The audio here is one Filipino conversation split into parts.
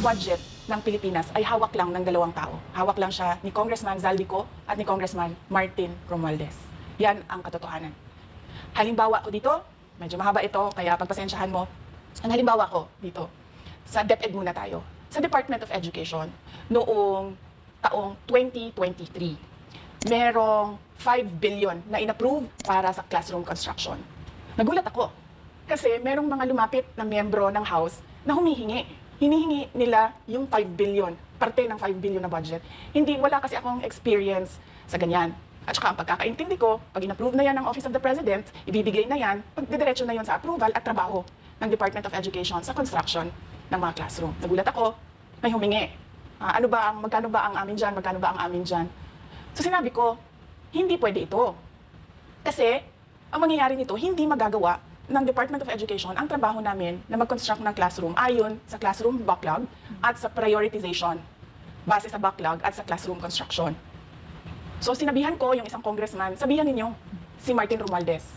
budget ng Pilipinas ay hawak lang ng dalawang tao. Hawak lang siya ni Congressman Zaldico at ni Congressman Martin Romualdez. Yan ang katotohanan. Halimbawa ko dito, medyo mahaba ito, kaya pagpasensyahan mo. Ang halimbawa ko dito, sa DepEd muna tayo. Sa Department of Education, noong taong 2023, merong 5 billion na inapprove para sa classroom construction. Nagulat ako kasi merong mga lumapit na miyembro ng House na humihingi. Hinihingi nila yung 5 billion, parte ng 5 billion na budget. Wala kasi akong experience sa ganyan. At saka ang pagkakaintindi ko, pag in-approve na yan ng Office of the President, ibibigay na yan, pagdidiretso na yon sa approval at trabaho ng Department of Education sa construction ng mga classroom. Nagulat ako, may humingi. Magkano ba ang amin dyan? Magkano ba ang amin dyan? So sinabi ko, hindi pwede ito. Kasi, ang mangyayari nito, hindi magagawa ng Department of Education ang trabaho namin na mag-construct ng classroom ayon sa classroom backlog at sa prioritization base sa backlog at sa classroom construction. So sinabihan ko yung isang congressman, sabihan ninyo si Martin Romualdez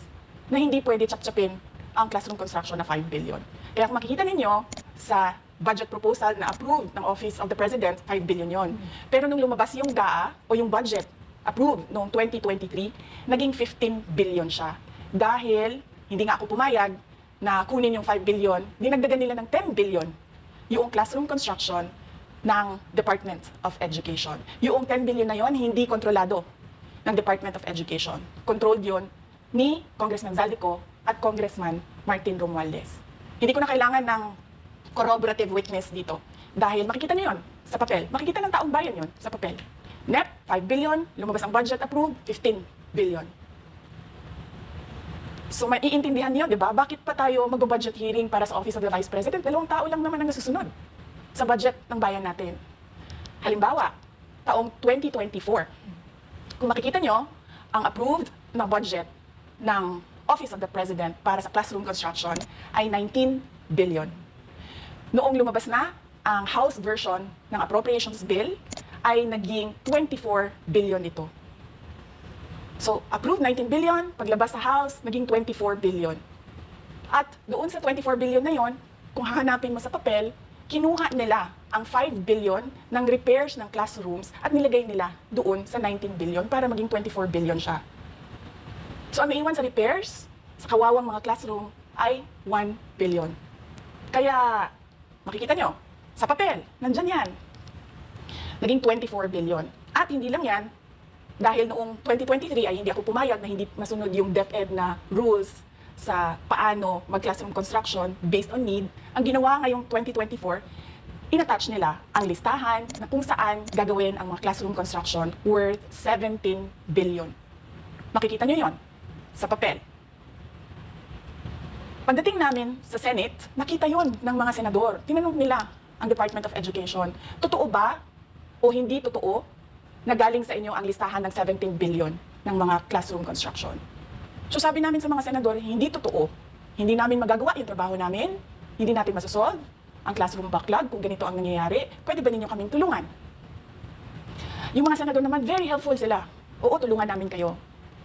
na hindi pwede chap-chapin ang classroom construction na 5 billion. Kaya kung makikita ninyo sa budget proposal na approved ng Office of the President, 5 billion yon. Pero nung lumabas yung GAA o yung budget approved noong 2023, naging 15 billion siya. Dahil hindi nga ako pumayag na kunin yung 5 billion, dinagdagan nila ng 10 billion yung classroom construction ng Department of Education. Yung 10 billion na yon, hindi kontrolado ng Department of Education. Controlled yon ni Congressman Zaldico at Congressman Martin Romualdez. Hindi ko na kailangan ng corroborative witness dito. Dahil makikita niyo yon sa papel. Makikita ng taong bayan yon sa papel. NEP, 5 billion. Lumabas ang budget approved, 15 billion. So maiintindihan niyo, di ba? Bakit pa tayo mag-budget hearing para sa Office of the Vice President? 2 tao lang naman ang nasusunod sa budget ng bayan natin. Halimbawa, taong 2024, kung makikita nyo, ang approved na budget ng Office of the President para sa classroom construction ay 19 billion. Noong lumabas na ang House version ng Appropriations Bill, ay naging 24 billion ito. So, approved 19 billion, paglabas sa House, naging 24 billion. At doon sa 24 billion na yon, kung hahanapin mo sa papel, kinuha nila ang 5 billion ng repairs ng classrooms at nilagay nila doon sa 19 billion para maging 24 billion siya. So, ang naiwan sa repairs, sa kawawang mga classroom, ay 1 billion. Kaya, makikita nyo, sa papel, nandyan yan. Naging 24 billion. At hindi lang yan, dahil noong 2023 ay hindi ako pumayag na hindi masunod yung DepEd na rules sa paano mag-classroom construction based on need. Ang ginawa ngayong 2024, inattach nila ang listahan na kung saan gagawin ang mga classroom construction worth 17 billion. Makikita nyo yon sa papel. Pagdating namin sa Senate, nakita yon ng mga senador. Tinanong nila ang Department of Education, totoo ba o hindi totoo na galing sa inyo ang listahan ng 17 billion ng mga classroom construction? So sabi namin sa mga senador, hindi totoo. Hindi namin magagawa yung trabaho namin. Hindi natin masosolve ang classroom backlog kung ganito ang nangyayari. Pwede ba ninyo kaming tulungan? Yung mga senador naman, very helpful sila. Oo, tulungan namin kayo.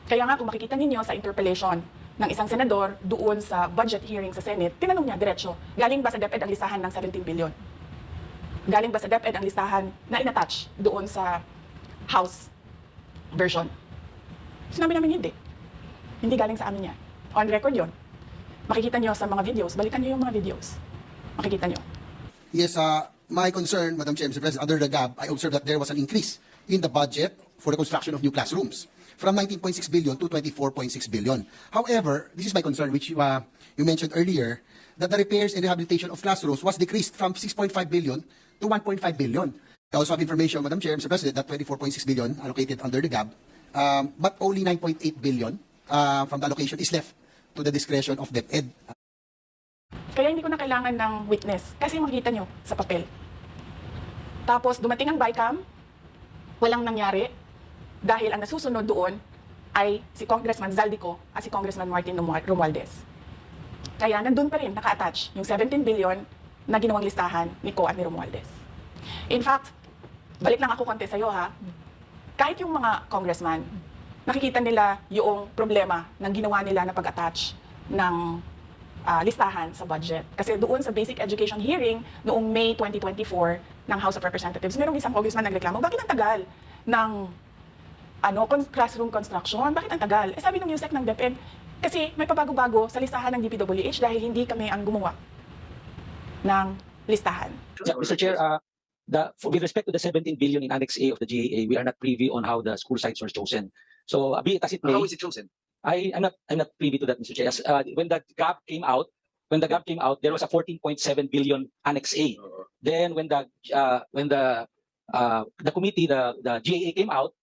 Kaya nga kung makikita ninyo sa interpellation ng isang senador doon sa budget hearing sa Senate, tinanong niya diretso, galing ba sa DepEd ang listahan ng 17 billion? Galing ba sa DepEd ang listahan na inattach doon sa House version? Sinabi namin hindi. Hindi galing sa amin yan. On record yon. Makikita nyo sa mga videos. Balikan nyo yung mga videos. Makikita nyo. Yes, my concern, Madam Chair, Mr. President, under the GAB, I observed that there was an increase in the budget for the construction of new classrooms from 19.6 billion to 24.6 billion. However, this is my concern, which you mentioned earlier, that the repairs and rehabilitation of classrooms was decreased from 6.5 billion to 1.5 billion. I also have information, Madam Chair, Mr. President, that 24.6 billion allocated under the GAB, but only 9.8 billion from the allocation is left to the discretion of DepEd. Kaya hindi ko na kailangan ng witness kasi makikita nyo sa papel. Tapos dumating ang BICAM, walang nangyari dahil ang nasusunod doon ay si Congressman Zaldico at si Congressman Martin Romualdez. Kaya nandun pa rin naka-attach yung 17 billion na ginawang listahan ni Co at ni Romualdez. In fact, balik lang ako konti sa'yo ha, kahit yung mga congressman, nakikita nila yung problema ng ginawa nila na pag-attach ng listahan sa budget. Kasi doon sa basic education hearing noong May 2024 ng House of Representatives, merong isang congressman nagreklamo, bakit ang tagal ng classroom construction? Bakit ang tagal? Eh sabi ng USEC ng DepEd, kasi may pabago-bago sa listahan ng DPWH dahil hindi kami ang gumawa ng listahan. Yeah, Mr. Chair, with respect to the 17 billion in Annex A of the GAA, we are not privy on how the school sites were chosen. So, be it as it may, How is it chosen? I'm not privy to that, Mr. Chair. When the gap came out, there was a 14.7 billion Annex A. Then when the committee, the GAA came out,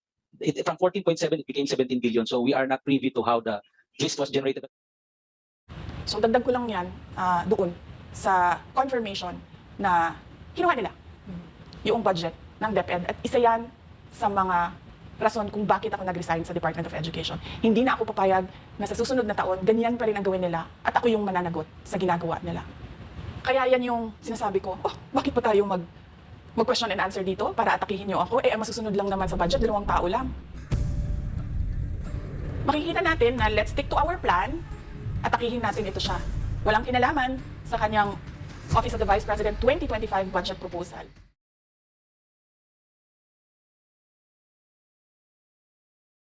from 14.7 it became 17 billion. So we are not privy to how the list was generated. So dagdag ko lang yan doon sa confirmation na kinuha nila yung budget ng DepEd. At isa yan sa mga rason kung bakit ako nag-resign sa Department of Education. Hindi na ako papayag na sa susunod na taon, ganyan pa rin ang gawin nila at ako yung mananagot sa ginagawa nila. Kaya yan yung sinasabi ko, bakit pa tayo mag-question and answer dito para atakihin niyo ako? Ang masusunod lang naman sa budget, 2 tao lang. Makikita natin na let's stick to our plan, atakihin natin ito siya. Walang kinalaman sa kanyang Office of the Vice President 2025 budget proposal.